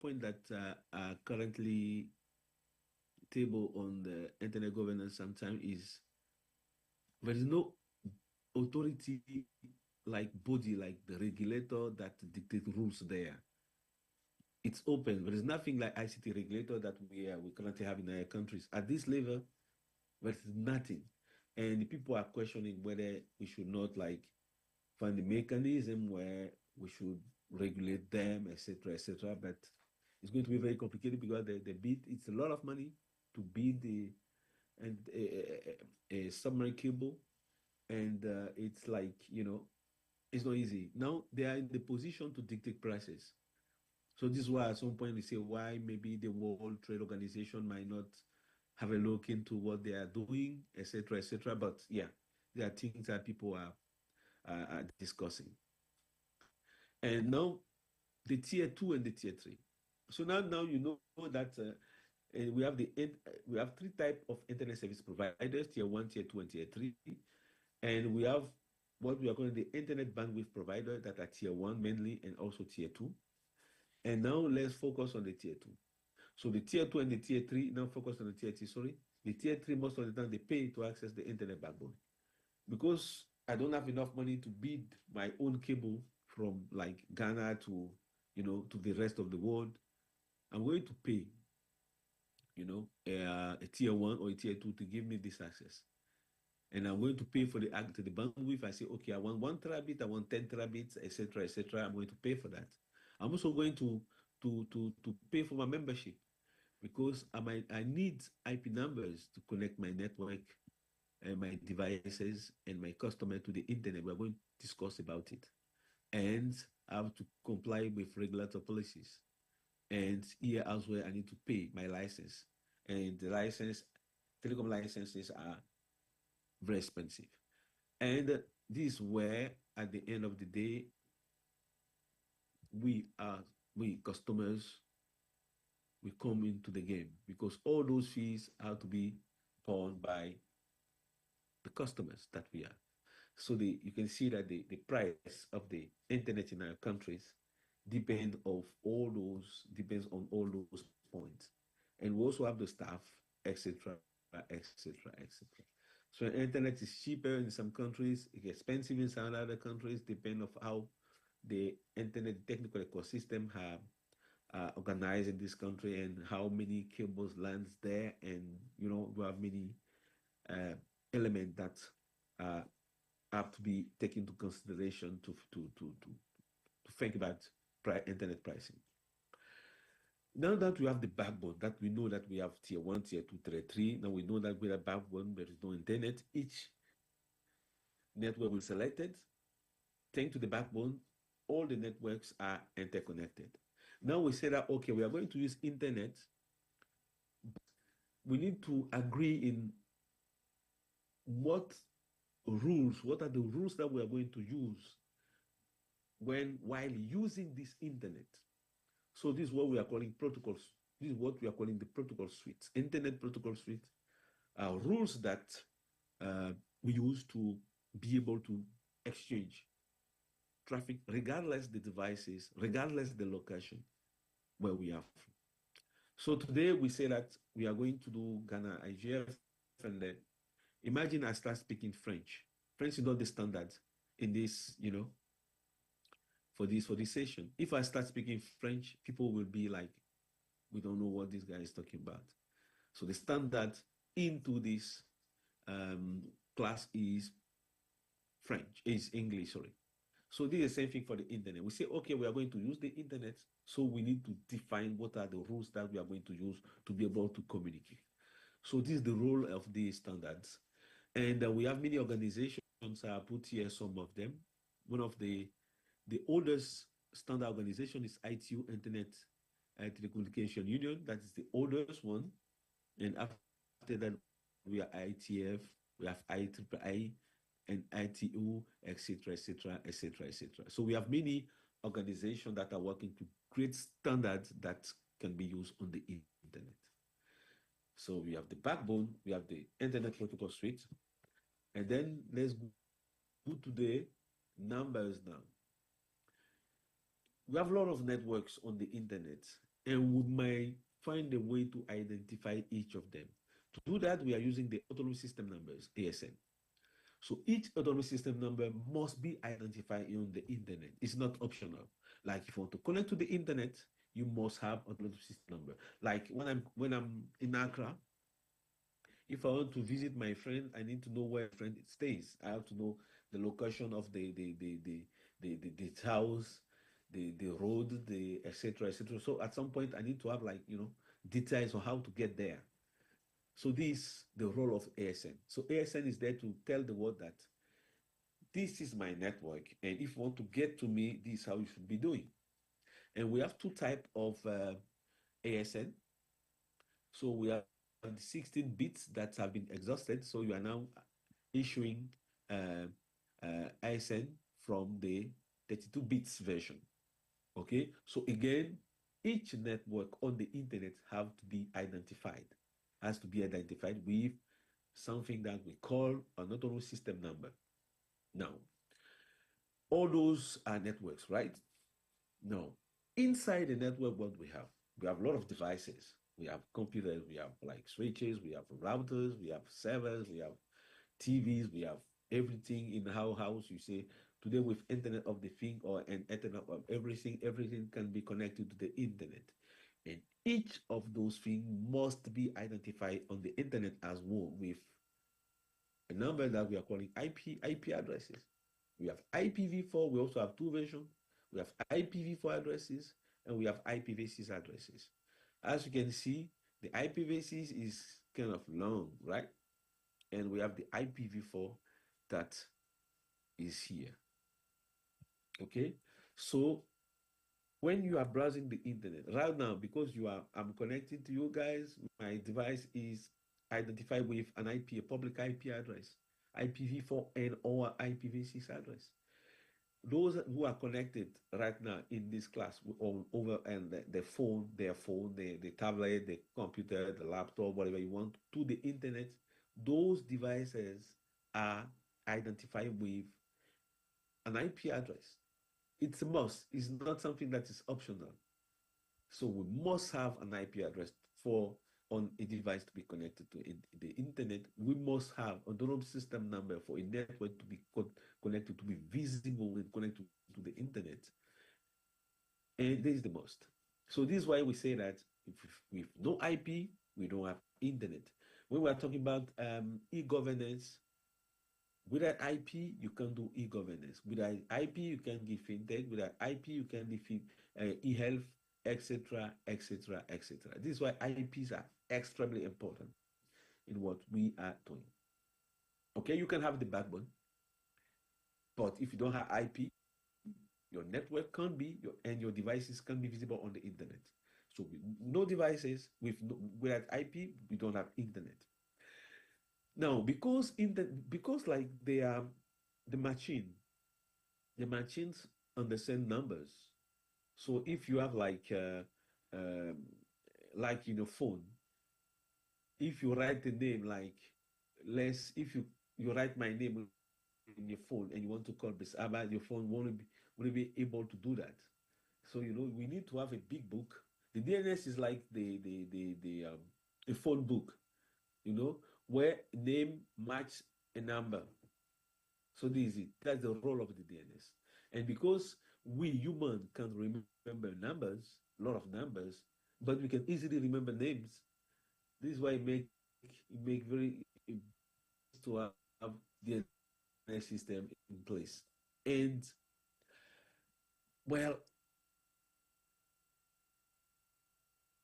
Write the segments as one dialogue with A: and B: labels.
A: point that are currently table on the internet governance sometimes is there is no authority like body like the regulator that dictates rules there. It's open. There is nothing like ICT regulator that we currently have in our countries. At this level, there is nothing. And the people are questioning whether we should not like find a mechanism where we should regulate them, etc., etc. But it's going to be very complicated because the bid, it's a lot of money to bid and a submarine cable, and it's like, it's not easy. Now they are in the position to dictate prices. So this is why at some point we say why maybe the World Trade Organization might not have a look into what they are doing, etc., etc. But yeah, there are things that people are discussing. And now the tier 2 and the tier 3. So now you know that we have we have three types of internet service providers: tier 1, tier 2, and tier 3. And we have what we are calling the internet bandwidth provider that are tier 1 mainly, and also tier 2. And now let's focus on the tier 2. So the tier 2 and the tier 3, now focus on the tier 3, sorry. The tier 3, most of the time, they pay to access the internet backbone. Because I don't have enough money to bid my own cable from like Ghana to, to the rest of the world, I'm going to pay, a tier 1 or a tier 2 to give me this access. And I'm going to pay for the bandwidth. I say, okay, I want 1 terabit, I want 10 terabits, etc., etc. I'm going to pay for that. I'm also going to pay for my membership because I need IP numbers to connect my network and my devices and my customer to the internet. We're going to discuss about it. And I have to comply with regulatory policies. And here as well, I need to pay my license. And the telecom licenses are very expensive. And this is where, at the end of the day, we customers, we come into the game because all those fees have to be borne by the customers that we are. So you can see that the price of the internet in our countries depends on all those points. And we also have the staff, etc., etc., etc. So internet is cheaper in some countries, it's expensive in some other countries, depending on how the internet technical ecosystem have organized in this country and how many cables lands there, and we have many elements that have to be taken into consideration to think about internet pricing. Now that we have the backbone, that we know that we have tier 1, tier 2, tier 3, now we know that with a backbone there is no internet. Each network will select it. Thanks to the backbone, all the networks are interconnected. Now we say that, okay, we are going to use internet. We need to agree in what are the rules that we are going to use while using this internet. So this is what we are calling protocols. This is what we are calling the protocol suites. Internet protocol suite are rules that we use to be able to exchange traffic regardless the devices, regardless the location where we are from. So today we say that we are going to do Ghana IGF, and imagine I start speaking French. French is not the standard in this, for this session. If I start speaking French, people will be like, we don't know what this guy is talking about. So the standard into this class is English, sorry. So this is the same thing for the internet. We say, okay, we are going to use the internet, so we need to define what are the rules that we are going to use to be able to communicate. So this is the role of the standards. And we have many organizations. I put here some of them. One of the oldest standard organization is ITU, Internet Telecommunication Union. That is the oldest one. And after that, we have ITF, we have IEEE, and ITU, etc., etc., etc., etc. So we have many organizations that are working to create standards that can be used on the internet. So we have the backbone, we have the internet protocol suite, and then let's go to the numbers now. We have a lot of networks on the internet, and we might find a way to identify each of them. To do that, we are using the autonomous system numbers, ASN. So each autonomous system number must be identified on the internet. It's not optional. Like if you want to connect to the internet, you must have autonomous system number. Like when I'm in Accra, if I want to visit my friend, I need to know where my friend stays. I have to know the location of the house, the road, the etc. etc. So at some point, I need to have like details on how to get there. So this the role of ASN. So ASN is there to tell the world that this is my network, and if you want to get to me, this is how you should be doing. And we have two type of ASN. So we have the 16 bits that have been exhausted. So you are now issuing uh, ISN from the 32 bits version. Okay, so again, each network on the internet have to be identified, has to be identified with something that we call an autonomous system number. Now, all those are networks, right? Now, inside the network, what we have? We have a lot of devices. We have computers, we have like switches, we have routers, we have servers, we have TVs, we have everything in our house. You say today with Internet of the Thing or an Internet of everything, everything can be connected to the internet. And each of those things must be identified on the internet as well with a number that we are calling IP addresses. We have IPv4, we also have two versions. We have IPv4 addresses and we have IPv6 addresses. As you can see, the IPv6 is kind of long, right? And we have the IPv4 that is here. Okay, so when you are browsing the internet right now, because I'm connected to you guys, my device is identified with an IP, a public IP address, IPv4 and or IPv6 address. Those who are connected right now in this class over and the phone, their phone, the tablet, the computer, the laptop, whatever you want, to the internet, those devices are identified with an IP address. It's a must. It's not something that is optional. So we must have an IP address for on a device to be connected to the internet. We must have a autonomous system number for a network to be connected, to be visible and connected to the internet. And this is the most. So this is why we say that if with no IP, we don't have internet. When we are talking about e-governance, without IP, you can do e-governance. Without IP, you can give fintech. Without IP, you can give e-health, etc., etc., etc. This is why IPs are extremely important in what we are doing. Okay, you can have the backbone, but if you don't have IP, your network can be and your devices can be visible on the internet. So with no devices, without IP, we don't have internet. Now, because like they are the machines understand numbers. So if you have like in your phone, if you write the name like if you write my name in your phone and you want to call this about your phone won't be able to do that. So we need to have a big book. The DNS is like the a phone book, where name match a number. So this is it. That's the role of the DNS. And because we human can remember numbers, a lot of numbers, but we can easily remember names. This is why it make very to have DNS system in place. And well,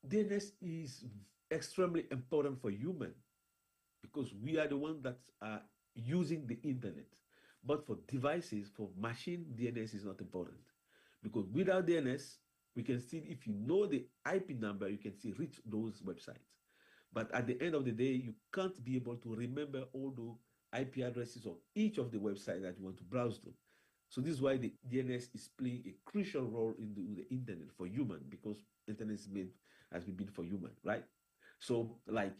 A: DNS is extremely important for human because we are the ones that are using the internet. But for devices, for machine, DNS is not important because without DNS, we can still, if you know the IP number, you can still reach those websites. But at the end of the day, you can't be able to remember all the IP addresses of each of the websites that you want to browse to. So this is why the DNS is playing a crucial role in the internet for human, because internet has been built for human, right? So like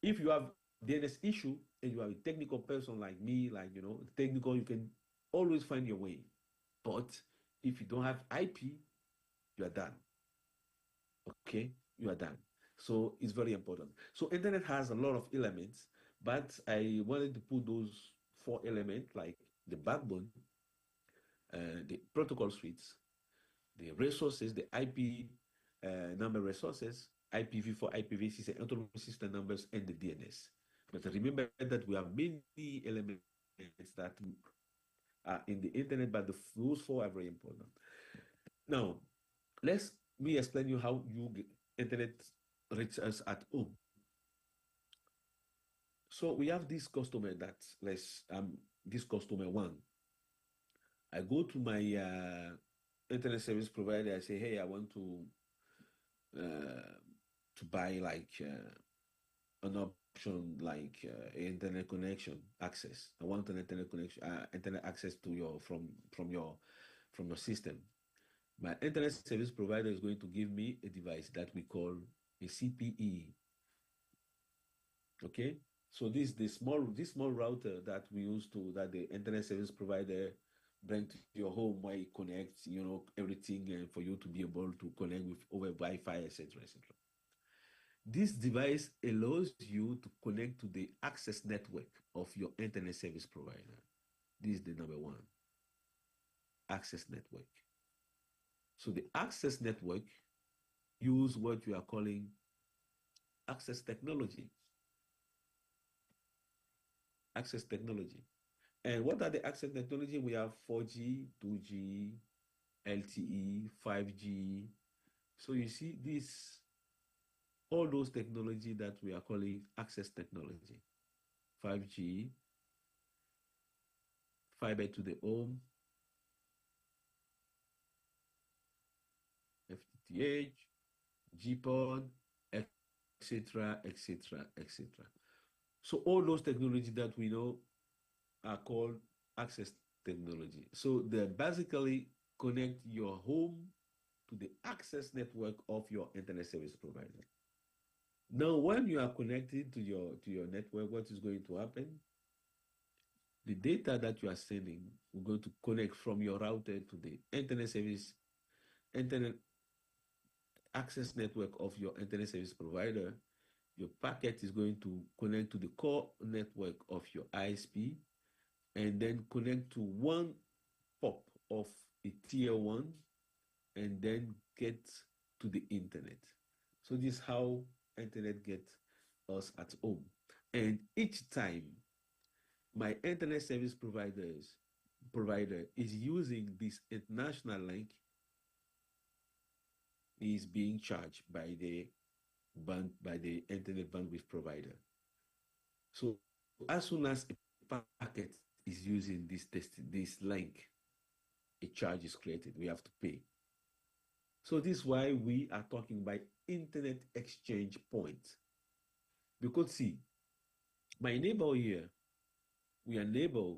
A: if you have DNS issue and you are a technical person like me, like technical, you can always find your way. But if you don't have IP, you are done. Okay, you are done. So it's very important. So internet has a lot of elements, but I wanted to put those four elements like the backbone, the protocol suites, the resources, the IP number resources, IPv4, IPv6, and autonomous system numbers, and the DNS. But remember that we have many elements that are in the internet, but those four are very important. Now, let's me explain you how you get internet reach us at home. So we have this customer that let's this customer one. I go to my internet service provider. I say, hey, I want uh, to buy like an option like internet connection access. I want an internet connection, internet access to your from your system. My internet service provider is going to give me a device that we call a CPE. Okay, so this small router that we use to that the internet service provider bring to your home where it connects, you know, everything for you to be able to connect with over Wi-Fi, etc., etc. This device allows you to connect to the access network of your internet service provider. This is the number one, access network. So the access network use what we are calling access technology. Access technology. And what are the access technology? We have 4G, 2G, LTE, 5G. So you see this, all those technology that we are calling access technology. 5G, fiber to the home, FTTH, GPON, etc., etc., etc. So all those technology that we know are called access technology. So they basically connect your home to the access network of your internet service provider. Now, when you are connected to your network, what is going to happen? The data that you are sending will go to connect from your router to the internet access network of your internet service provider. Your packet is going to connect to the core network of your ISP and then connect to one pop of a tier one and then get to the internet. So this is how internet gets us at home. And each time my internet service provider is using this international link, is being charged by the internet bandwidth provider. So as soon as a packet is using this link, a charge is created. We have to pay. So this is why we are talking about internet exchange point. Because see, my neighbor here, we are neighbor.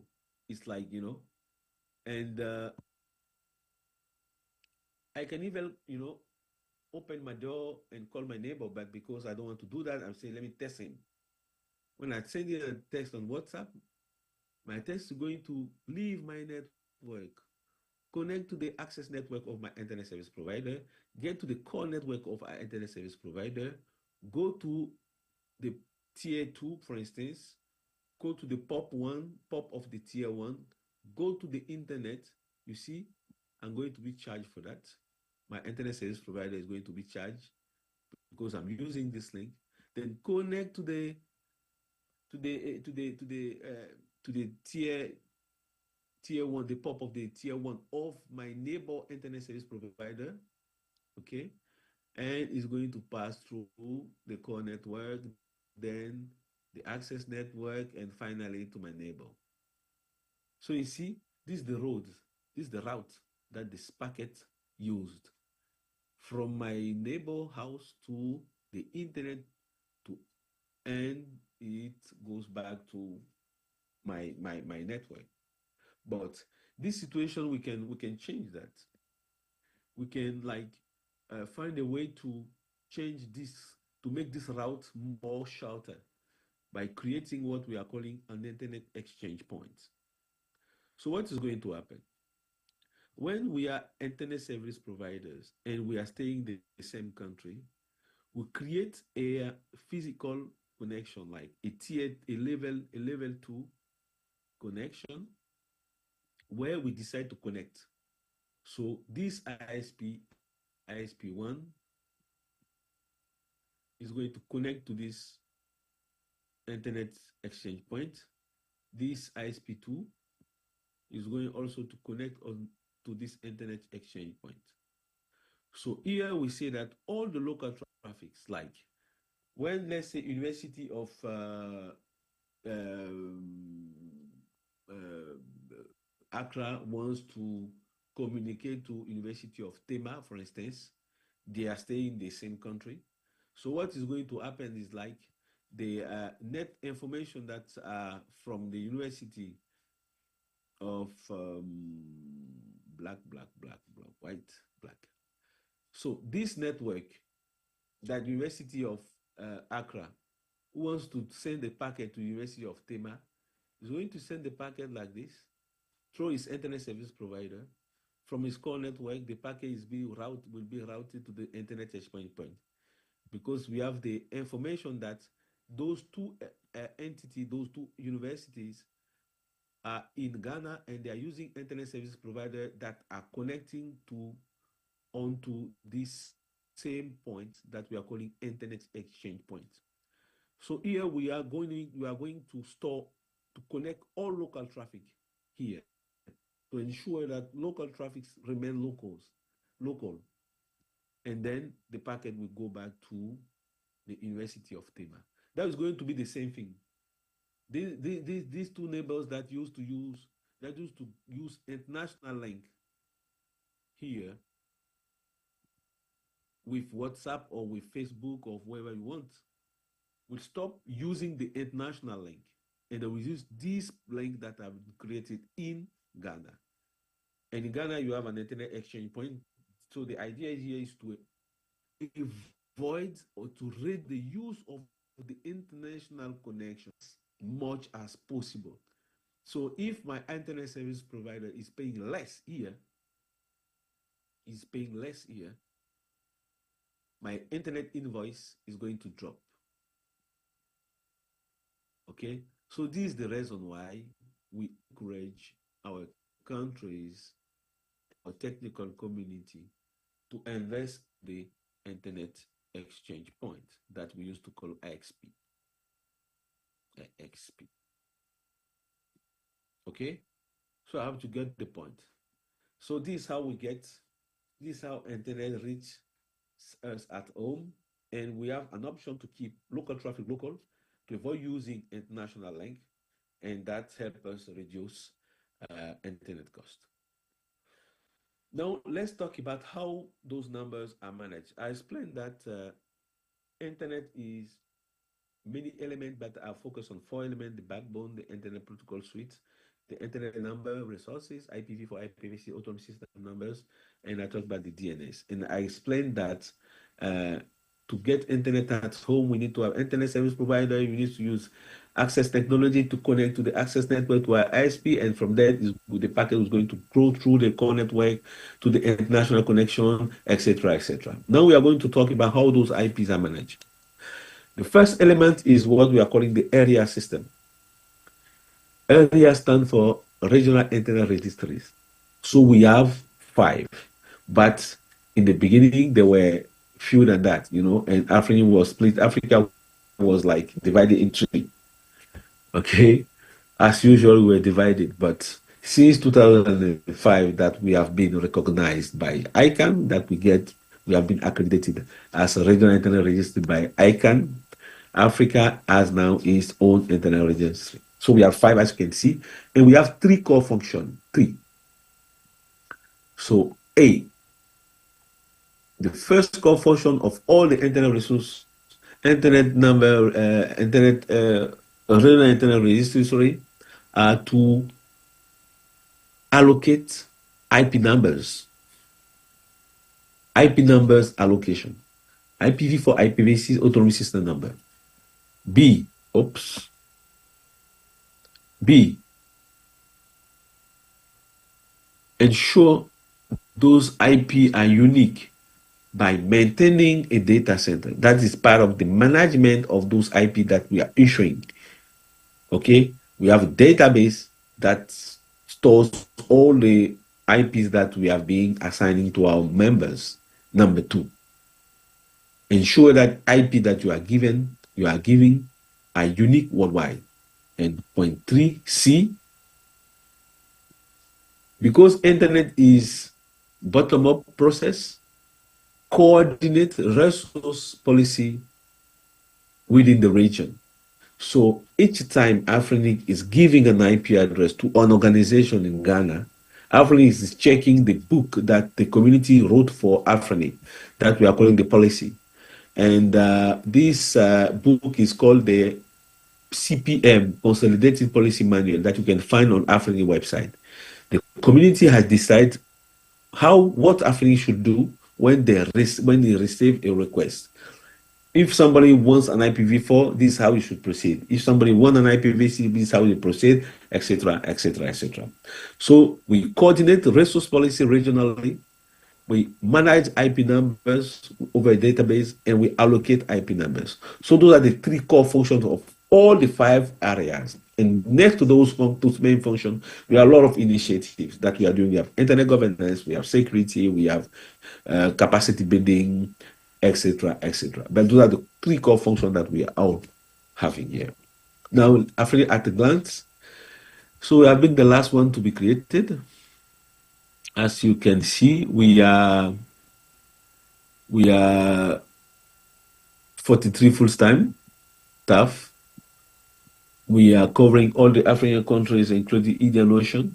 A: It's like, you know, and I can even, you know, open my door and call my neighbor back because I don't want to do that. I'm saying, let me test him. When I send you a text on WhatsApp, my text is going to leave my network, connect to the access network of my internet service provider, get to the core network of our internet service provider, go to the tier 2, for instance, go to the pop of the tier 1, go to the internet. You see, I'm going to be charged for that. My internet service provider is going to be charged because I'm using this link. Then connect to the to the to the tier 1, the pop of the tier 1 of my neighbor internet service provider. Okay, and it's going to pass through the core network, then the access network, and finally to my neighbor. So you see, this is the road, this is the route that this packet used from my neighbor house to the internet to and it goes back to my network. But this situation we can change that. We can like find a way to change this to make this route more shorter by creating what we are calling an internet exchange point. So what is going to happen? When we are internet service providers and we are staying in the same country, we create a physical connection, like a level two connection, where we decide to connect. So this ISP1 is going to connect to this internet exchange point. This ISP2 is going also to connect on to this internet exchange point. So here we say that all the local traffics, like when, let's say, University of um, uh, Accra wants to communicate to University of Tema, for instance, they are staying in the same country. So what is going to happen is, like, the net information that from the University of white, black. So this network, that University of Accra, who wants to send a packet to University of Tema, is going to send the packet like this through his internet service provider. From his core network, the packet will be routed to the internet exchange point, because we have the information that those two entities, those two universities, are in Ghana, and they are using internet service provider that are connecting to onto this same point that we are calling internet exchange point. So here we are going to store to connect all local traffic here, to ensure that local traffic remain local, and then the packet will go back to the University of Tema. That is going to be the same thing. These two neighbors that used to use international link here with WhatsApp or with Facebook or wherever you want, will stop using the international link, and they will use this link that have been created in Ghana. And in Ghana, you have an internet exchange point. So the idea here is to avoid or to rate the use of the international connections much as possible. So if my internet service provider is paying less here, my internet invoice is going to drop. Okay, so this is the reason why we encourage our countries, our technical community, to invest the internet exchange point that we used to call XP. Okay, so I have to get the point. So this is how internet reach us at home, and we have an option to keep local traffic local, to avoid using international link, and that helps us reduce internet cost. Now let's talk about how those numbers are managed. I explained that internet is many elements, but I focus on four elements: the backbone, the internet protocol suite, the internet number, resources, IPv4, IPv6, autonomous system numbers, and I talked about the DNS. And I explained that to get internet at home, we need to have internet service provider. You need to use access technology to connect to the access network to our ISP, and from there, the packet is going to go through the core network to the international connection, etc., etc. Now we are going to talk about how those IPs are managed. The first element is what we are calling the area system. Area stands for regional internet registries. So we have 5, but in the beginning there were fewer than that, and Africa was split. Africa was like divided in 3. Okay, as usual, we were divided, but since 2005 that we have been recognized by ICANN, we have been accredited as a regional internet registry by ICANN. Africa has now its own internet registry. So we have 5, as you can see, and we have 3 core functions. 3. So A, the first core function of all the internet resource, internet number, regional internet registry, are to allocate IP numbers. IP numbers allocation. IPv4, IPv6 autonomous system number. B, ensure those IP are unique by maintaining a data center. That is part of the management of those IP that we are issuing. Okay, we have a database that stores all the IPs that we have been assigning to our members. Number two, ensure that IP that you are giving are unique worldwide. And point three, C, because internet is bottom-up process, coordinate resource policy within the region. So each time Afrinic is giving an IP address to an organization in Ghana, Afrinic is checking the book that the community wrote for Afrinic, that we are calling the policy. And this book is called the CPM, Consolidated Policy Manual, that you can find on Afrinic website. The community has decided what Afrinic should do when they receive a request. If somebody wants an IPv4, this is how you should proceed. If somebody wants an IPv6, this is how you proceed, etc., etc., etc. So we coordinate the resource policy regionally, we manage IP numbers over a database, and we allocate IP numbers. So those are the three core functions of all the 5 areas. And next to those main functions, we have a lot of initiatives that we are doing. We have internet governance, we have security, we have capacity building, etc., etc. But those are the 3 core functions that we are all having here. Now, Africa at a glance. So we have been the last one to be created. As you can see, we are 43 full-time staff. We are covering all the African countries, including Indian Ocean.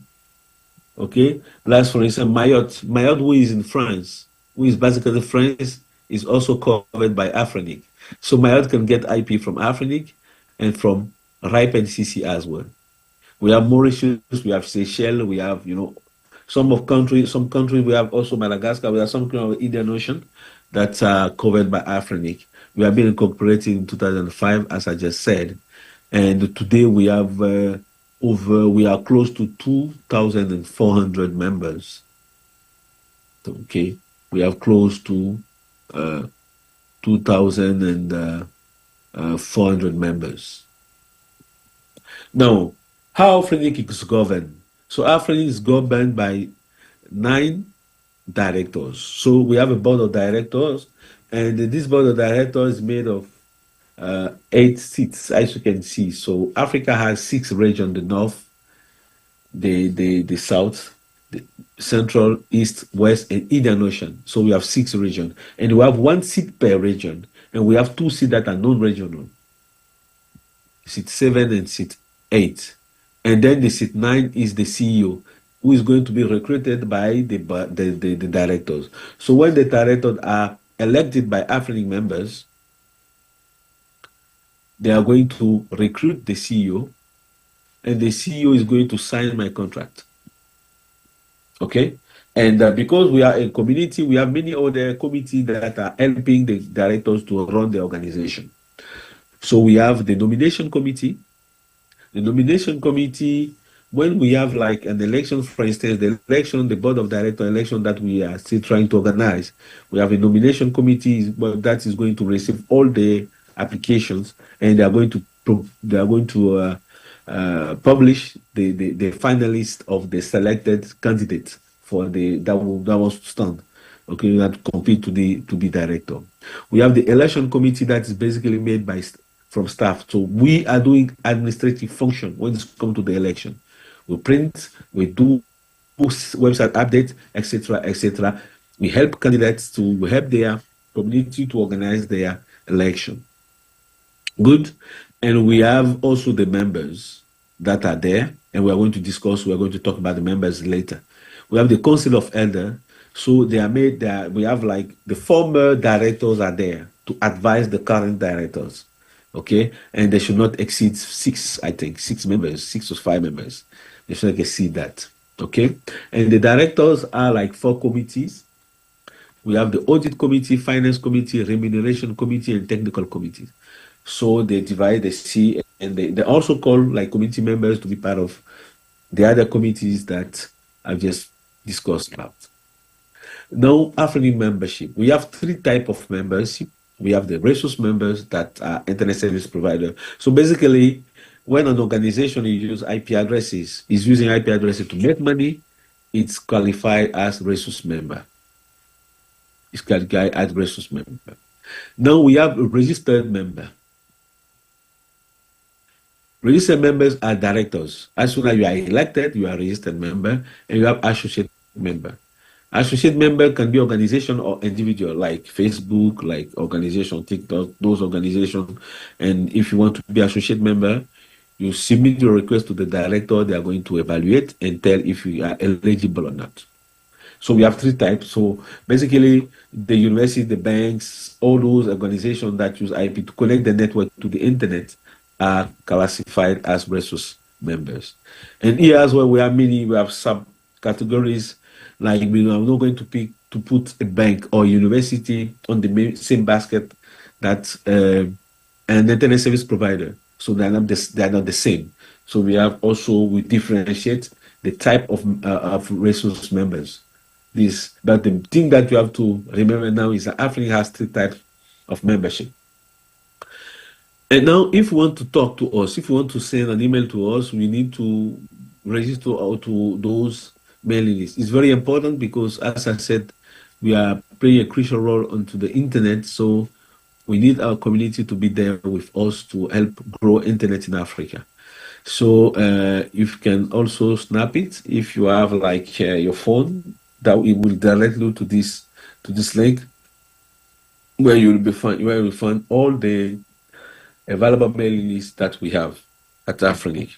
A: Okay, last for instance, Mayotte, who is in France, who is basically France, is also covered by Afrinic. So Mayotte can get IP from Afrinic and from RIPE and CC as well. We have Mauritius, we have Seychelles, we have, some countries, we have also Madagascar, we have some kind of Indian Ocean that's covered by Afrinic. We have been incorporated in 2005, as I just said. And today we have we are close to 2,400 members. Okay, we have close to 2,400 members. Now, how Afrinic is governed? So Afrinic is governed by 9 directors. So we have a board of directors, and this board of directors is made of 8 seats, as you can see. So Africa has 6 regions: the north, the south, the central, east, west, and Indian Ocean. So we have 6 regions, and we have 1 seat per region, and we have 2 seats that are non-regional: seat 7 and seat 8. And then the seat 9 is the CEO, who is going to be recruited by the directors. So when the directors are elected by Afrinic members, they are going to recruit the CEO, and the CEO is going to sign my contract. Okay? And because we are a community, we have many other committees that are helping the directors to run the organization. So we have the nomination committee. The nomination committee, when we have like an election, for instance, the board of director election that we are still trying to organize, we have a nomination committee that is going to receive all the applications, and they are going to publish the finalist of the selected candidates for that was to stand, okay, that compete to be director. We have the election committee that is basically made from staff. So we are doing administrative function when it comes to the election. We print, we do website updates, etc., etc. We help candidates we help their community to organize their election. Good. And we have also the members that are there, and we're going to talk about the members later. We have the Council of Elders. So we have like the former directors are there to advise the current directors. Okay, and they should not exceed 6 members, 6 or 5 members. They should not exceed that. Okay, and the directors are like 4 committees. We have the audit committee, finance committee, remuneration committee, and technical committee. So they divide, they see, and they also call like committee members to be part of the other committees that I've just discussed about. Now, African membership. We have three type of membership. We have the resource members that are internet service provider. So basically, when an organization uses IP addresses, is using IP addresses to make money, it's qualified as resource member. It's qualified as resource member. Now we have a registered member. Registered members are directors. As soon as you are elected, you are a registered member, and you have associate member. Associate member can be organization or individual, like Facebook, like organization, TikTok, those organizations. And if you want to be associate member, you submit your request to the director. They are going to evaluate and tell if you are eligible or not. So we have three types. So basically, the university, the banks, all those organizations that use IP to connect the network to the internet are classified as resource members. And here as well, we have subcategories. Like we are not going to put a bank or university on the same basket that an internet service provider. So they are not the same. So we differentiate the type of resource members. But the thing that you have to remember now is that Africa has three types of membership. And now, if you want to talk to us, if you want to send an email to us, we need to register to those mailing lists. It's very important because, as I said, we are playing a crucial role onto the internet. So we need our community to be there with us to help grow internet in Africa. So you can also snap it if you have like your phone, that it will direct you to this link where you will find all the available mailing lists that we have at Afrinic.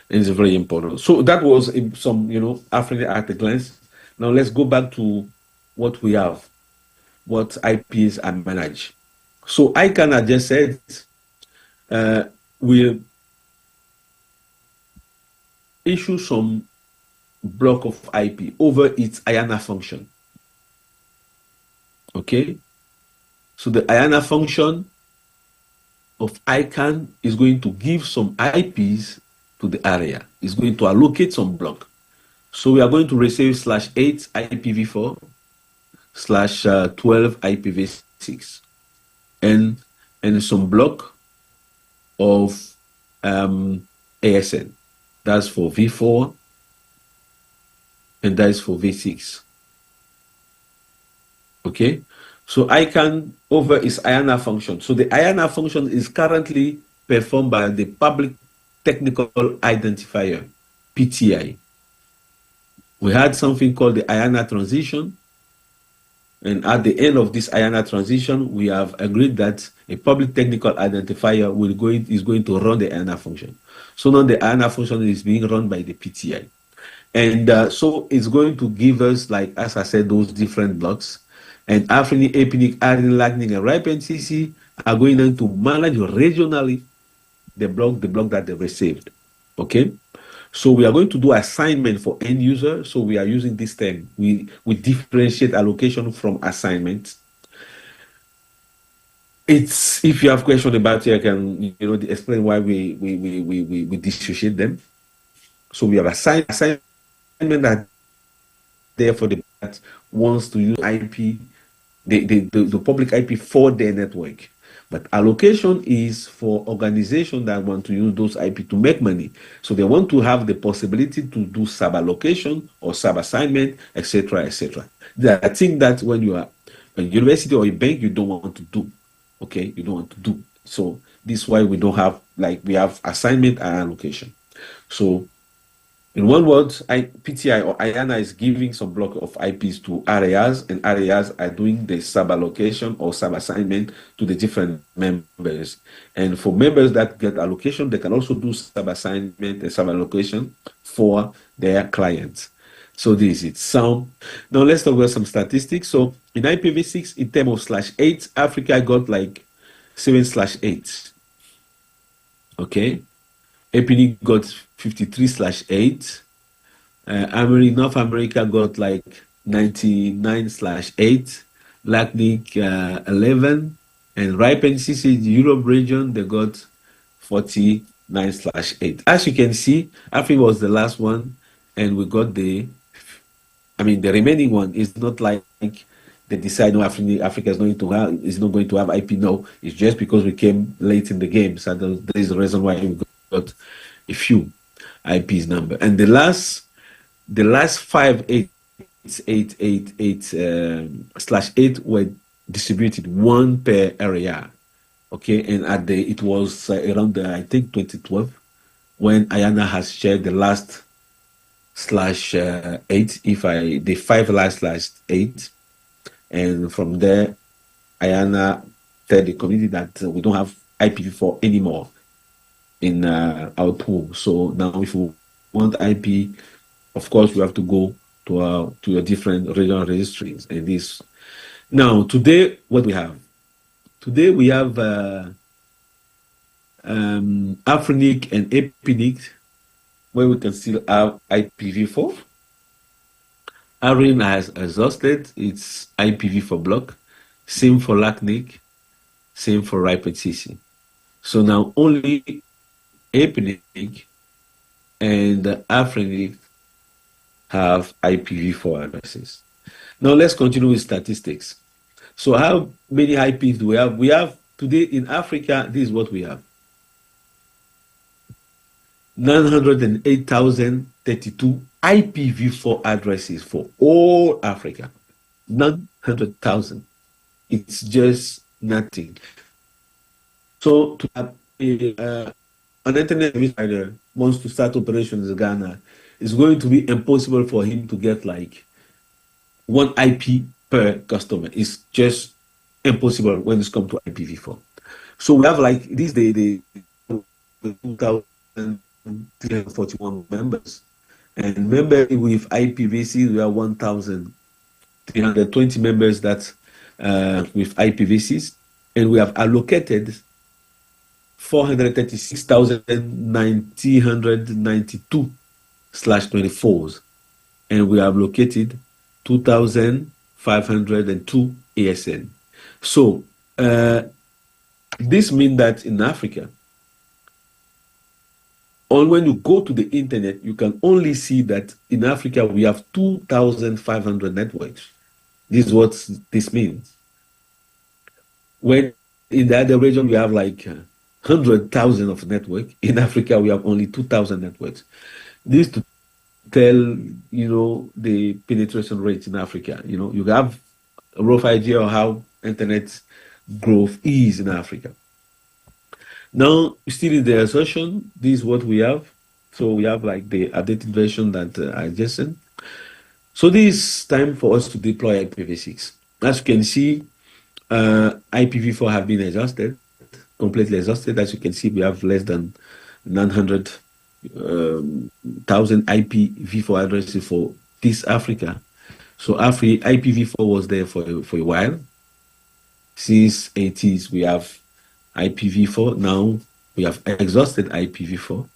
A: And it's very important. So that was some, Afrinic at a glance. Now let's go back to what we have, what IPs are managed. So ICANN, I just said, will issue some block of IP over its IANA function. Okay? So the IANA function of ICANN is going to give some IPs to the area. It's going to allocate some block. So we are going to receive /8 IPv4 /12 IPv6 and some block of ASN. That's for V4 and that is for V6. Okay, so ICANN over its IANA function. So the IANA function is currently performed by the Public Technical Identifier, PTI. We had something called the IANA transition. And at the end of this IANA transition, we have agreed that a public technical identifier is going to run the IANA function. So now the IANA function is being run by the PTI. And so it's going to give us, like, as I said, those different blocks. And Afrinic, Epinic, Arin, Lightning, and Ripe NCC are going to manage regionally the block that they received. Okay? So we are going to do assignment for end user. So we are using this term. We differentiate allocation from assignment. If you have questions about it, I can explain why we dissociate them. So we have assignment that there for the that wants to use IP, the public IP for their network. But allocation is for organizations that want to use those IP to make money. So they want to have the possibility to do sub-allocation or sub-assignment, etc., etc. There are things that when you are a university or a bank, you don't want to do. Okay, you don't want to do. So this is why we don't have, we have assignment and allocation. So in one word, PTI or IANA is giving some block of IPs to areas, and areas are doing the sub-allocation or sub-assignment to the different members. And for members that get allocation, they can also do sub-assignment and sub-allocation for their clients. So this is it. So now let's talk about some statistics. So in IPv6, in terms of /8, Africa got like 7/8. Okay. Epinic got 53/8. North America got like 99/8. Lacnic 11. And Ripe NCC, the Europe region, they got 49/8. As you can see, Africa was the last one, and we got the remaining one is not like they decide no, Africa is not going to have IP. No, it's just because we came late in the game. So that is the reason why we got a few IPs number. And the last 58888 slash 8 were distributed one per area. Okay, and it was around I think 2012 when Ayana has shared the last slash 8, the 5 last slash 8, and from there Ayana tell the community that we don't have IPv4 anymore in our pool. So now if we want IP, of course we have to go to a different regional registries. And this now today what we have Afrinic and Epinic, where we can still have IPv4. Arin has exhausted its IPv4 block. Same for LACNIC, same for RIPE-CC. So now only Epinic and Afrinic have IPv4 addresses. Now let's continue with statistics. So how many IPs do we have? We have today in Africa, this is what we have. 908,032 IPv4 addresses for all Africa. 900,000. It's just nothing. So to have an internet service provider wants to start operations in Ghana, it's going to be impossible for him to get like one IP per customer. It's just impossible when it's come to IPv4. So we have like these the 2,341 members, and member with IPv6 we have 1,320 members that with IPv6, and we have allocated 436,992/24s, and we have located 2,502 ASN. So this means that in Africa, or when you go to the internet, you can only see that in Africa we have 2,500 networks. This is what this means. When in the other region we have like 100,000 of network, in Africa we have only 2,000 networks. This to tell the penetration rate in Africa. You have a rough idea of how internet growth is in Africa. Now, still in the assertion, this is what we have. So we have like the updated version that I just sent. So this is time for us to deploy IPv6. As you can see, IPv4 have been exhausted, completely exhausted. As you can see, we have less than 900,000 IPv4 addresses for this Africa. So IPv4 was there for a while. Since 80s, we have IPv4. Now we have exhausted IPv4.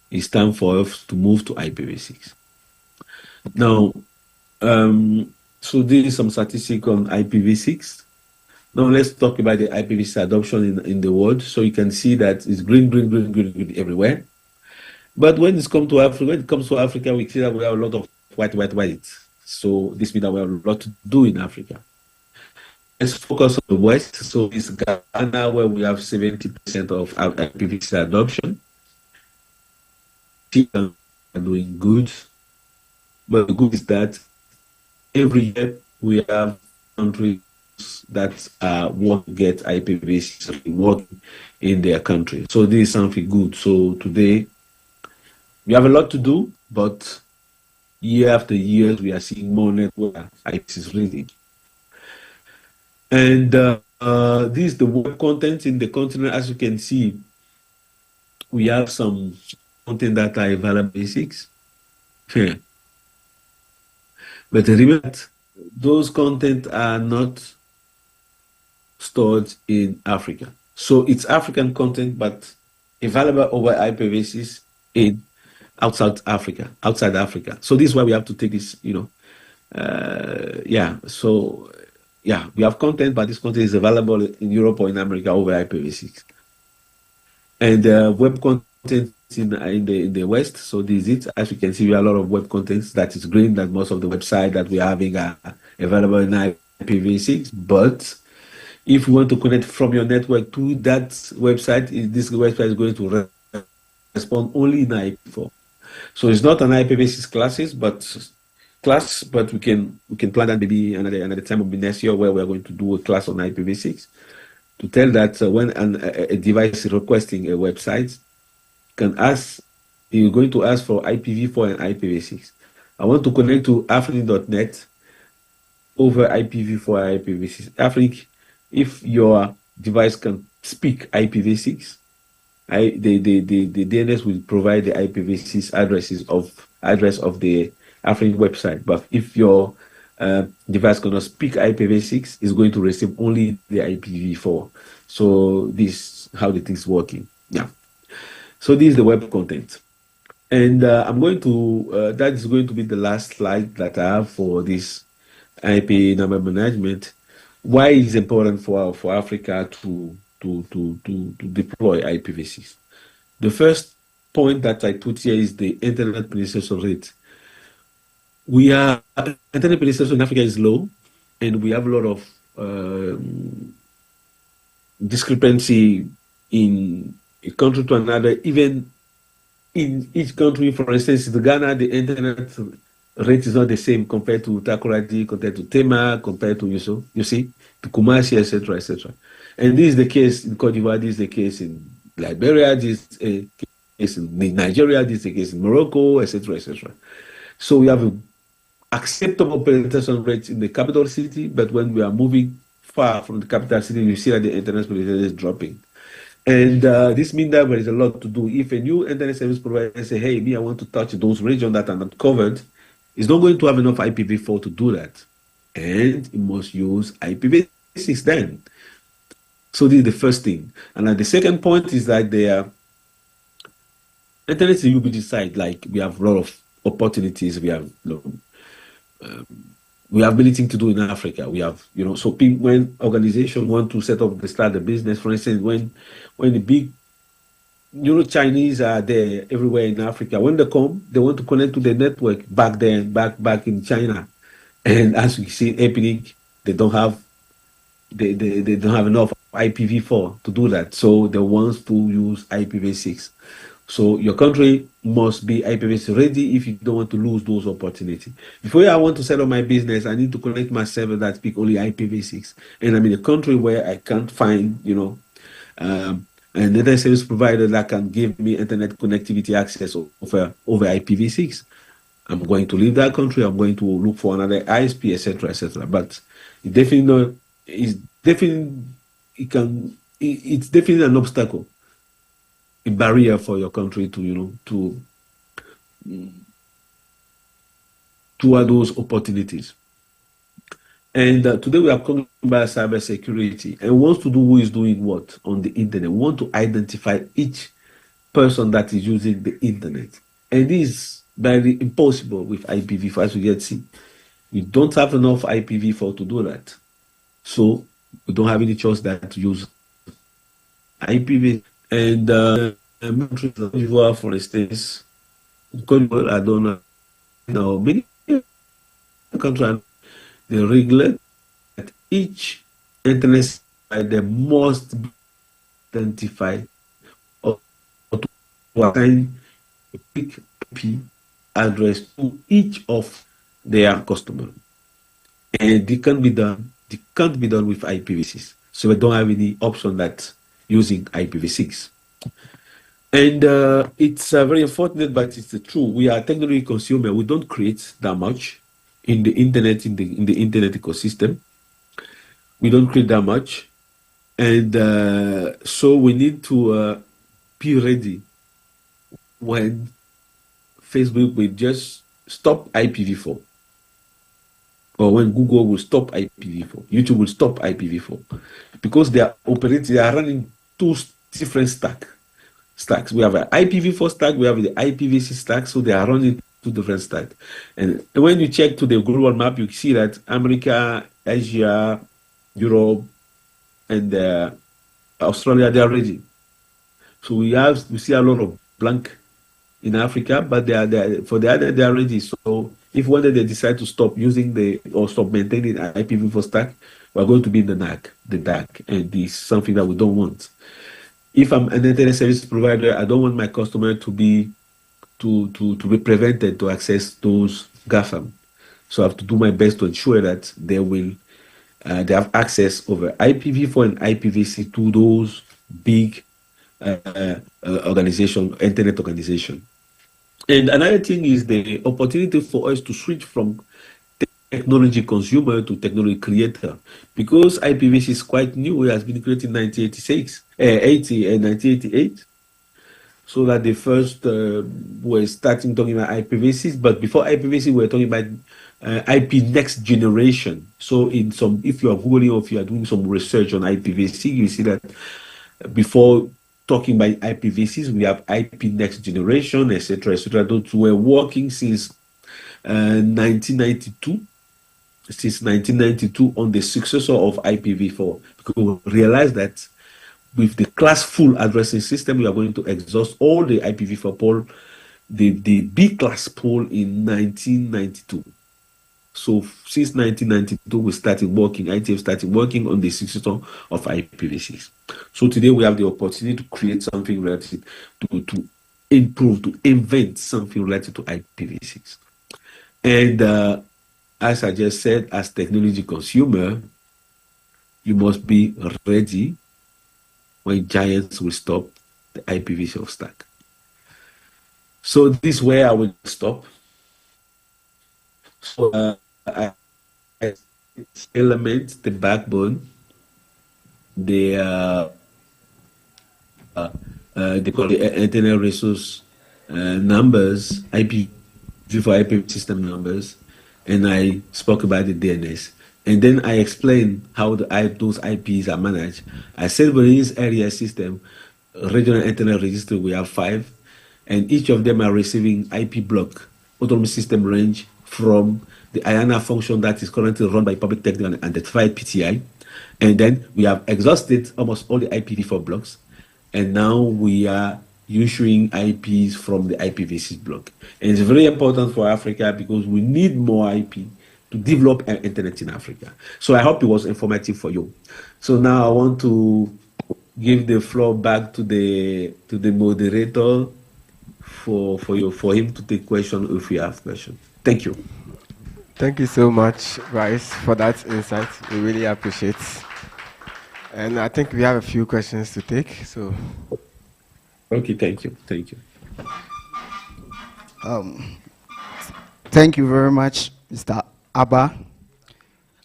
A: It's time for us to move to IPv6. Now, so this is some statistics on IPv6. Now let's talk about the IPv6 adoption in the world. So you can see that it's green everywhere. But when it comes to Africa, we see that we have a lot of white. So this means that we have a lot to do in Africa. Let's focus on the West. So it's Ghana, where we have 70% of IPv6 adoption. People are doing good. But the good is that every year we have countries that want to get IPv6 working in their country. So this is something good. So today we have a lot to do, but year after year we are seeing more network IPv6 is ready. And this is the web content in the continent. As you can see, we have some content that are available basics. Here. But remember, those content are not stored in Africa. So it's African content, but available over IPv6 outside Africa. So this is why we have to take this, So we have content, but this content is available in Europe or in America over IPv6. And web content in the West. So this is it. As you can see, we have a lot of web contents that is green, that most of the website that we're having are available in IPv6. But if you want to connect from your network to that website, this website is going to respond only in IP4. So it's not an IPv6 class, but we can plan that maybe another time of the next year where we're going to do a class on IPv6 to tell that when a device is requesting a website, can ask, you're going to ask for IPv4 and IPv6. I want to connect to afric.net over IPv4 and IPv6. Afric, if your device can speak IPv6, the DNS will provide the IPv6 address of the Afric website. But if your device cannot speak IPv6, it's going to receive only the IPv4. So this is how the thing's working. Yeah. So this is the web content. And I'm going to, that is going to be the last slide that I have for this IP number management. Why is it important for Africa to deploy IPv6? The first point that I put here is the internet penetration rate. Internet penetration in Africa is low, and we have a lot of discrepancy in a country to another. Even in each country, for instance, in Ghana, the internet rate is not the same compared to Takoradi, compared to Tema, compared to you see, to Kumasi, etc., etc. And this is the case in Cote d'Ivoire. This is the case in Liberia. This is the case in Nigeria. This is the case in Morocco, etc., etc. So we have an acceptable penetration rate in the capital city, but when we are moving far from the capital city, you see that the internet penetration is dropping. And this means that there is a lot to do. If a new internet service provider say, hey, me, I want to touch those regions that are not covered, it's not going to have enough IPv4 to do that. And it must use IPv6 then. So this is the first thing. And the second point is that the internet is a ubiquitous site. Like, we have a lot of opportunities. We have anything to do in Africa. We have, so people, when organizations want to start a business, for instance, when the big, Chinese are there everywhere in Africa, when they come, they want to connect to the network back then, back in China. And as we see, Epic, they don't have enough IPv4 to do that. So they want to use IPv6. So your country must be IPv6 ready if you don't want to lose those opportunities. Before I want to set up my business, I need to connect my server that speak only IPv6. And I'm in a country where I can't find, an internet service provider that can give me internet connectivity access over IPv6. I'm going to leave that country. I'm going to look for another ISP, etc., etc. But it's definitely an obstacle, a barrier for your country to toward those opportunities. And today we are talking about cybersecurity, and wants to do who is doing what on the internet. We want to identify each person that is using the internet, and this is very impossible with IPv4. As we get see, we don't have enough IPv4 to do that, so we don't have any choice that to use IPv. And for instance, I don't know, many countries, they regulate that each internet provider must identify or to assign a quick IP address to each of their customers. And it can't be done with IPv6. So we don't have any option that using IPv6. And it's very unfortunate, but it's true. We are technology consumer. We don't create that much in the internet, in the internet ecosystem. We don't create that much. And so we need to be ready when Facebook will just stop IPv4. Or when Google will stop IPv4. YouTube will stop IPv4. Because they are running two different stacks. We have an IPv4 stack, we have the IPv6 stack, so they are running two different stacks. And when you check to the global map, you see that America, Asia, Europe, and Australia, they are ready. So we see a lot of blank in Africa, but for the other they are ready. So if one day they decide to stop using or stop maintaining IPv4 stack, we're going to be in the dark, and this is something that we don't want. If I'm an internet service provider, I don't want my customer to be prevented to access those GAFAM. So I have to do my best to ensure that they have access over IPv4 and IPv6 to those big internet organization. And another thing is the opportunity for us to switch from technology consumer to technology creator, because IPv6 is quite new. It has been created in 1986, 80 and 1988. So that the first were starting talking about IPv6, but before IPv6, we were talking about IP next generation. So if you are Googling or if you are doing some research on IPv6, you see that before talking about IPv6, we have IP next generation, etc., etc. Those were working since 1992. Since 1992 on the successor of IPv4, because we realized that with the class full addressing system, we are going to exhaust all the IPv4 pool, the B class pool in 1992. So since 1992, we started working, ITF started working on the successor of IPv6. So today we have the opportunity to create something related to improve, to invent something related to IPv6. And as I just said, as technology consumer, you must be ready when giants will stop the IPv4 stack. So this is where I will stop. So elements, the backbone, they call the internet resource numbers, IPv4 IP system numbers, and I spoke about the DNS. And then I explained how those IPs are managed. I said within this area system, regional internet register, we have 5, and each of them are receiving IP block, autonomous system range from the IANA function that is currently run by Public Technical and Identified PTI. And then we have exhausted almost all the IPv4 blocks, and now we are issuing IPs from the IPv6 block. And it's very important for Africa because we need more IP to develop an internet in Africa. So I hope it was informative for you. So now I want to give the floor back to the moderator for him to take questions if you have questions. Thank you.
B: Thank you so much, Bryce, for that insight. We really appreciate it. And I think we have a few questions to take. So,
A: okay, thank you.
C: Thank you very much, Mr. Abba,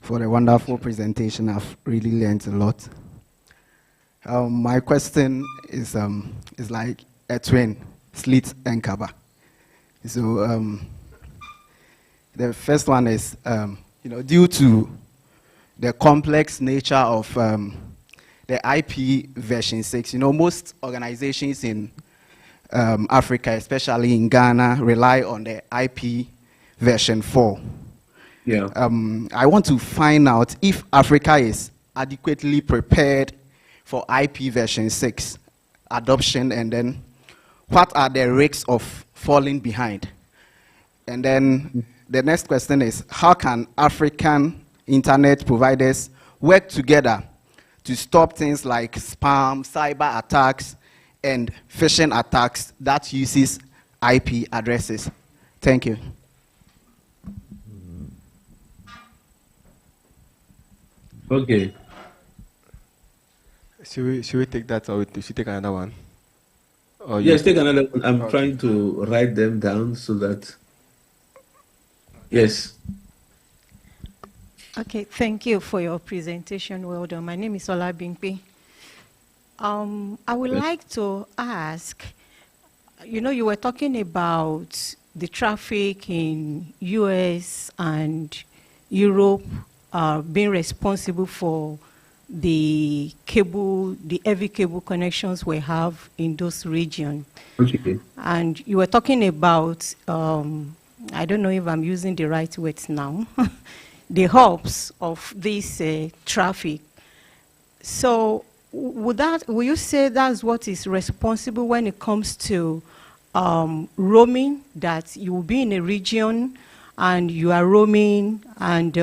C: for the wonderful presentation. I've really learned a lot. My question is like a twin, Slit and Kaba. So the first one is, due to the complex nature of the IP version 6, most organizations in Africa, especially in Ghana, rely on the IP version 4.
A: Yeah.
C: I want to find out if Africa is adequately prepared for IP version 6 adoption, and then what are the risks of falling behind? And then the next question is, how can African internet providers work together to stop things like spam, cyber attacks, and phishing attacks that uses IP addresses? Thank you.
A: Okay.
B: Should we take that, or should we take another one? Or
A: yes, take another one. I'm trying to write them down so that. Yes.
D: Okay, thank you for your presentation. Well done. My name is Ola Bimpe. I would like to ask, you were talking about the traffic in US and Europe being responsible for the heavy cable connections we have in those regions.
A: Okay.
D: And you were talking about, I don't know if I'm using the right words now, the hubs of this traffic. So will you say that's what is responsible when it comes to roaming, that you will be in a region and you are roaming, and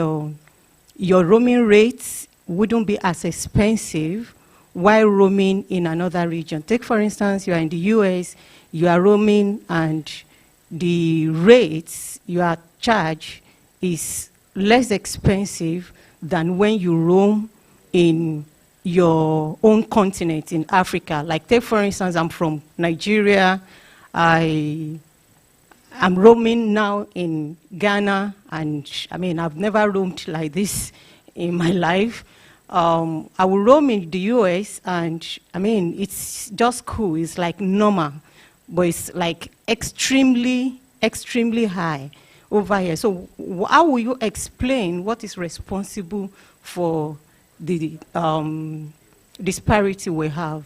D: your roaming rates wouldn't be as expensive while roaming in another region. Take, for instance, you are in the US, you are roaming, and the rates you are charged is less expensive than when you roam in your own continent in Africa. Like, take, for instance, I'm from Nigeria. I'm roaming now in Ghana, and I mean, I've never roamed like this in my life. I will roam in the US, and I mean, it's just cool. It's like normal, but it's like extremely, extremely high over here. So how will you explain what is responsible for the disparity we have?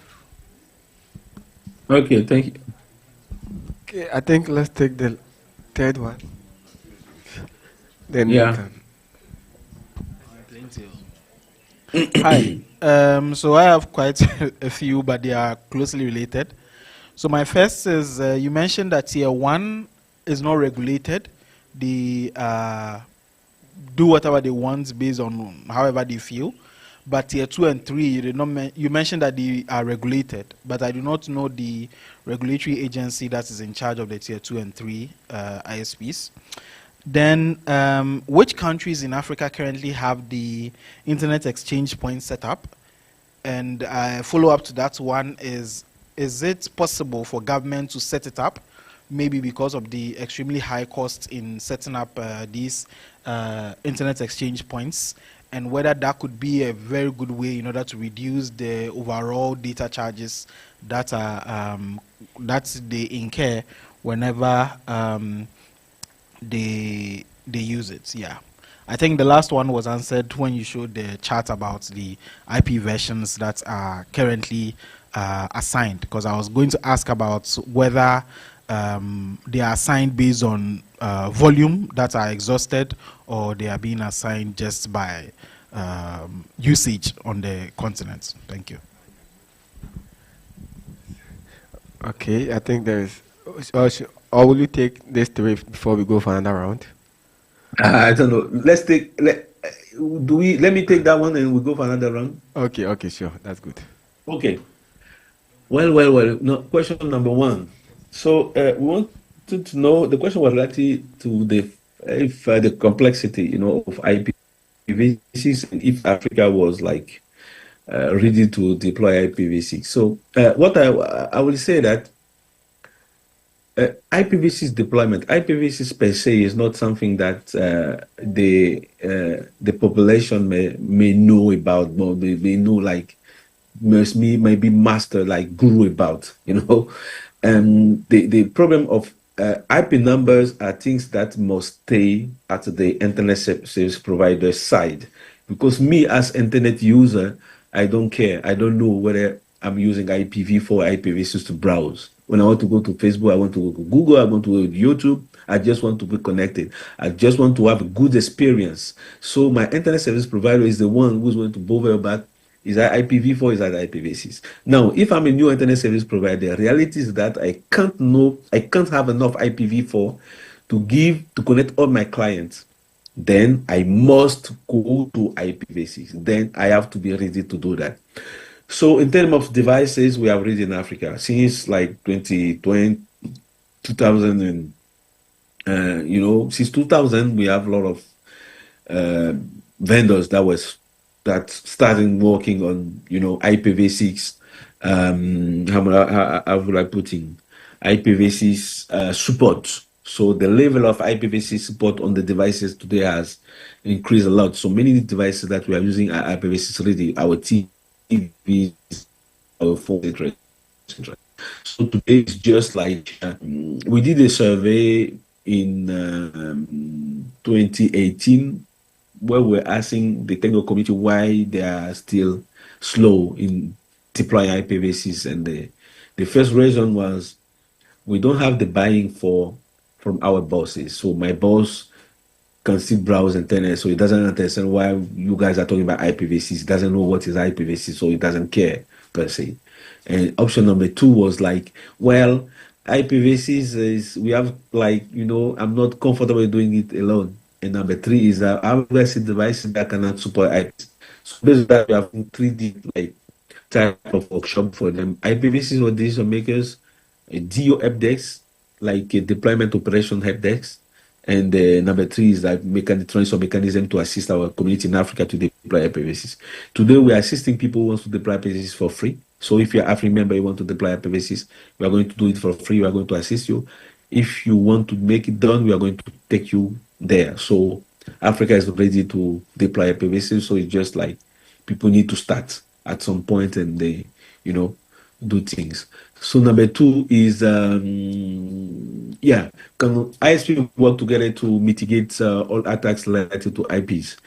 A: Okay, thank you.
B: Okay, I think let's take the third one. Then
A: Yeah.
B: Nathan.
E: Hi. So I have quite a few, but they are closely related. So my first is, you mentioned that tier 1 is not regulated. They do whatever they want based on however they feel. But tier 2 and 3, you did not you mentioned that they are regulated, but I do not know the regulatory agency that is in charge of the tier 2 and 3 ISPs. Then, which countries in Africa currently have the internet exchange point set up? And follow up to that one is it possible for government to set it up? Maybe because of the extremely high cost in setting up these internet exchange points, and whether that could be a very good way in order to reduce the overall data charges that are that they incur whenever they use it. Yeah, I think the last one was answered when you showed the chart about the IP versions that are currently assigned, because I was going to ask about whether they are assigned based on volume that are exhausted, or they are being assigned just by usage on the continent. Thank you.
B: Okay, I think there is. Or will you take this three before we go for another round?
A: I don't know. Let's take. Let me take that one and we go for another round.
B: Okay, sure. That's good.
A: Okay. Well. No, question number one. So we wanted to know, the question was related to the complexity, of IPv6, and if Africa was like ready to deploy IPv6. So what I will say that IPv6 deployment, IPv6 per se is not something that the population may know about, or they know like maybe master like guru about, the problem of IP numbers are things that must stay at the internet service provider side, because me as internet user, I don't care. I don't know whether I'm using IPv4, IPv6 to browse. When I want to go to Facebook, I want to go to Google, I want to go to YouTube. I just want to be connected. I just want to have a good experience. So my internet service provider is the one who's going to bother about, is that IPv4, is that IPv6? Now, if I'm a new internet service provider, the reality is that I can't have enough IPv4 to connect all my clients. Then I must go to IPv6. Then I have to be ready to do that. So in terms of devices, we have read in Africa since like 2020, 2000, and since 2000 we have a lot of vendors that started working on IPv6. How would I put in IPv6 support? So the level of IPv6 support on the devices today has increased a lot. So many devices that we are using are IPv6 ready. Our TV, our phone, etc. So today it's just like we did a survey in 2018 where we're asking the technical community why they are still slow in deploying IPv6, and the first reason was we don't have the buying from our bosses. So my boss can still browse internet, so he doesn't understand why you guys are talking about IPv6. He doesn't know what is IPv6, so he doesn't care per se. And option number two was like, well, IPv6 is we have like I'm not comfortable doing it alone. And number three is that our legacy devices that cannot support IPs. So based on that, we have 3D like type of workshop for them. IPv6 or decision makers, a DO help desk, like a deployment operation help desk. And number three is that transfer mechanism to assist our community in Africa to deploy IPv6. Today, we are assisting people who want to deploy IPv6 for free. So if you're an African member, you want to deploy IPv6, we are going to do it for free. We are going to assist you. If you want to make it done, we are going to take you there. So Africa is ready to deploy IPv6. So it's just like people need to start at some point and they, do things. So number two is, can ISP work together to mitigate all attacks related to IPs?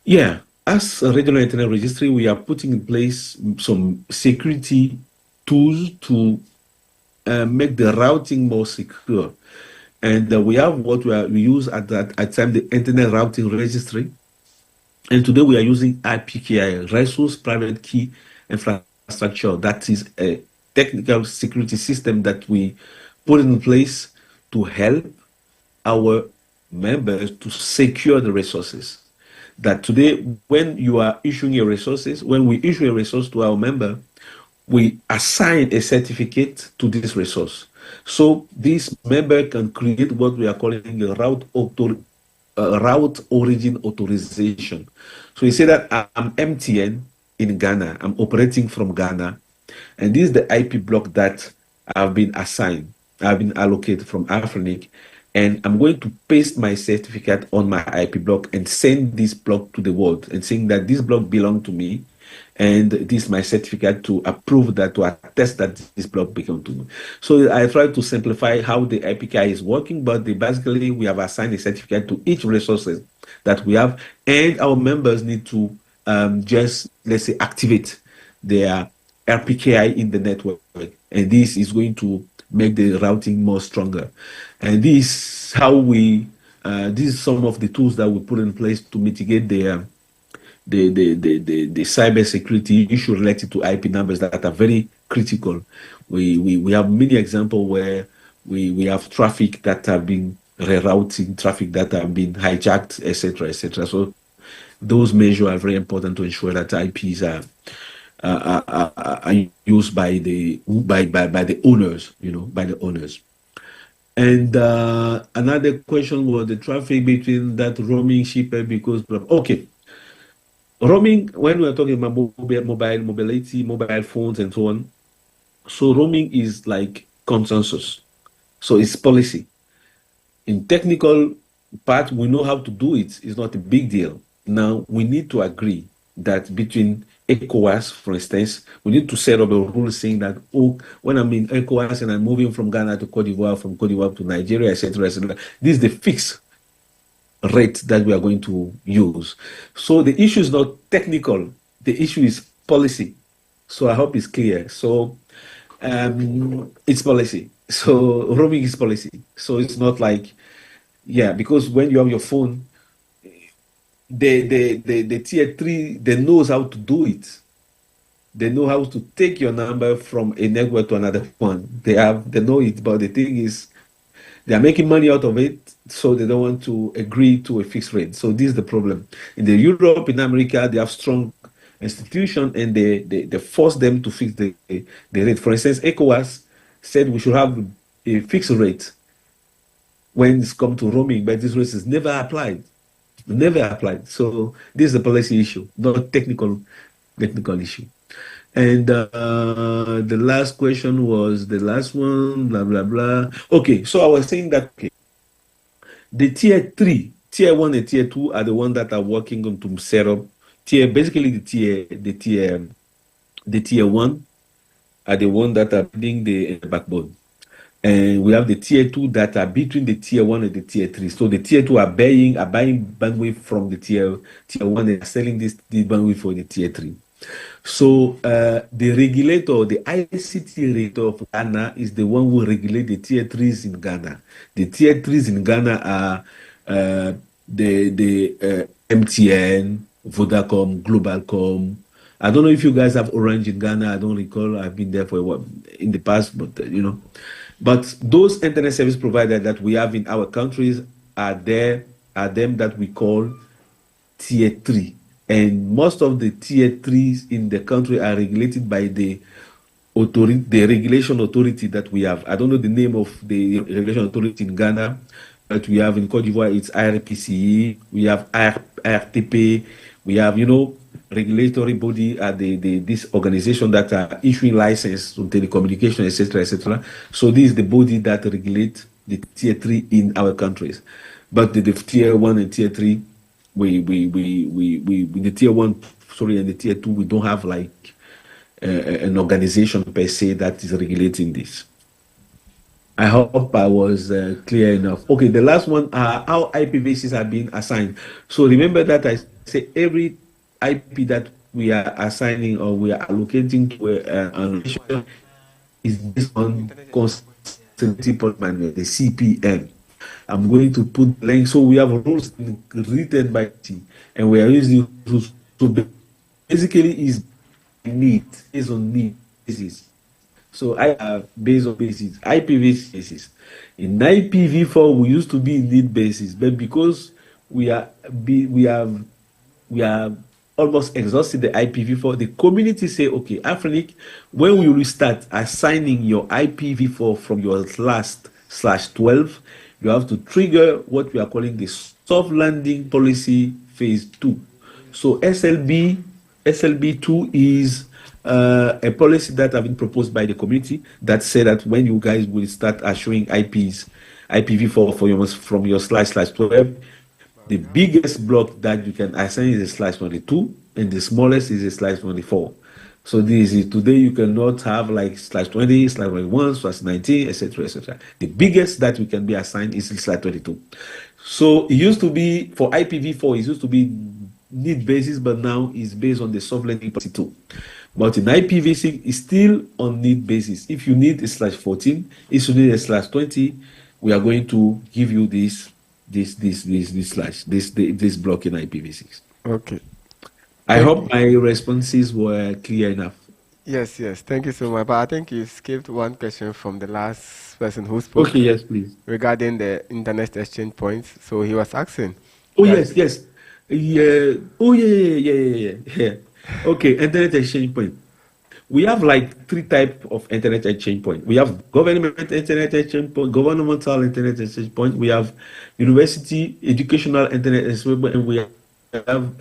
A: Yeah, as a regional internet registry, we are putting in place some security tools to make the routing more secure. And we have what we use at time the internet routing registry. And today we are using IPKI, Resource Private Key Infrastructure. That is a technical security system that we put in place to help our members to secure the resources. That today, when you are issuing your resources, when we issue a resource to our member, we assign a certificate to this resource. So this member can create what we are calling a route origin authorization. So you say that I'm MTN in Ghana, I'm operating from Ghana, and this is the IP block that I've been assigned, I've been allocated from Afrinic, and I'm going to paste my certificate on my IP block and send this block to the world and saying that this block belongs to me, and this is my certificate to approve that, to attest that this block belongs to me. So I try to simplify how the IPKI is working, but basically we have assigned a certificate to each resources that we have, and our members need to just, let's say, activate their RPKI in the network, and this is going to make the routing more stronger. And this how we this is some of the tools that we put in place to mitigate the cyber security issue related to IP numbers that are very critical. We have many examples where we have traffic that have been rerouting, traffic that have been hijacked, etc., etc. So those measures are very important to ensure that IPs are used by the owners, by the owners. And another question was the traffic between that roaming shipper because okay. Roaming, when we are talking about mobility, mobile phones, and so on, so roaming is like consensus. So it's policy. In technical part, we know how to do it. It's not a big deal. Now, we need to agree that between ECOWAS, for instance, we need to set up a rule saying that, when I'm in ECOWAS and I'm moving from Ghana to Cote d'Ivoire, from Cote d'Ivoire to Nigeria, etc., etc., this is the fixed rate that we are going to use. So the issue is not technical. The issue is policy. So I hope it's clear. So it's policy. So roaming is policy. So it's not like, because when you have your phone, the tier 3, they knows how to do it. They know how to take your number from a network to another one. They know it, but the thing is, they are making money out of it, so they don't want to agree to a fixed rate. So this is the problem. In the Europe, in America, they have strong institutions, and they force them to fix the rate. For instance, ECOWAS said we should have a fixed rate when it's come to roaming, but this rate is never applied. Never applied. So this is a policy issue, not technical issue. And the last question was the last one, blah, blah, blah. Okay, so I was saying that, the tier 3, tier 1 and tier 2 are the ones that are working on to set up. Basically, the tier 1 are the ones that are building the backbone. And we have the tier 2 that are between the tier 1 and the tier 3. So the tier 2 are buying bandwidth from the tier 1 and selling this bandwidth for the tier 3. So the regulator, the ICT regulator of Ghana is the one who regulates the tier 3s in Ghana. The tier 3s in Ghana are the MTN, Vodacom, Globalcom, I don't know if you guys have Orange in Ghana. I don't recall. I've been there for a while in the past, but but those internet service providers that we have in our countries are them that we call tier three, and most of the tier threes in the country are regulated by the regulation authority that we have. I don't know the name of the regulation authority in Ghana, but we have in Cote d'Ivoire, it's IRPCE, we have IRTP, we have, regulatory body, this organization that are issuing license to telecommunication, etc., etc. So this is the body that regulates the tier three in our countries. But the tier one and tier three, the tier one, sorry, and the tier two, we don't have like an organization per se that is regulating this. I hope I was clear enough. Okay, the last one, how IPv6 are being assigned. So remember that I say every IP that we are assigning or we are allocating to an organization is based on constitutive the CPN. I'm going to put links. So we have rules written by T, and we are using rules. So basically, is need based on need basis. So I have based on basis, IPv6 basis. In IPv4, we used to be in need basis, but because we have almost exhausted the IPv4, the community say, okay, Afrinic, when we will start assigning your IPv4 from your last /12, you have to trigger what we are calling the soft landing policy phase 2. So SLB2 is a policy that have been proposed by the community that said that when you guys will start issuing IPv4 from your /12, the biggest block that you can assign is a /22, and the smallest is a /24. So this is today you cannot have like /20, /21, /19, etc., etc. The biggest that we can be assigned is /22. So it used to be for IPv4, it used to be need basis, but now it's based on the soft landing policy too. But in IPv6, it's still on need basis. If you need a /14, if you need a /20, we are going to give you this block in IPv6.
B: Okay.
A: I hope my responses were clear enough.
B: Yes. Thank you so much. But I think you skipped one question from the last person who spoke.
A: Okay, yes, please.
B: Regarding the internet exchange points. So he was asking.
A: Oh, yes. Yeah. Oh, yeah. Okay, internet exchange point. We have like 3 types of internet exchange point. We have government internet exchange point, governmental internet exchange point. We have university educational internet exchange point, and we have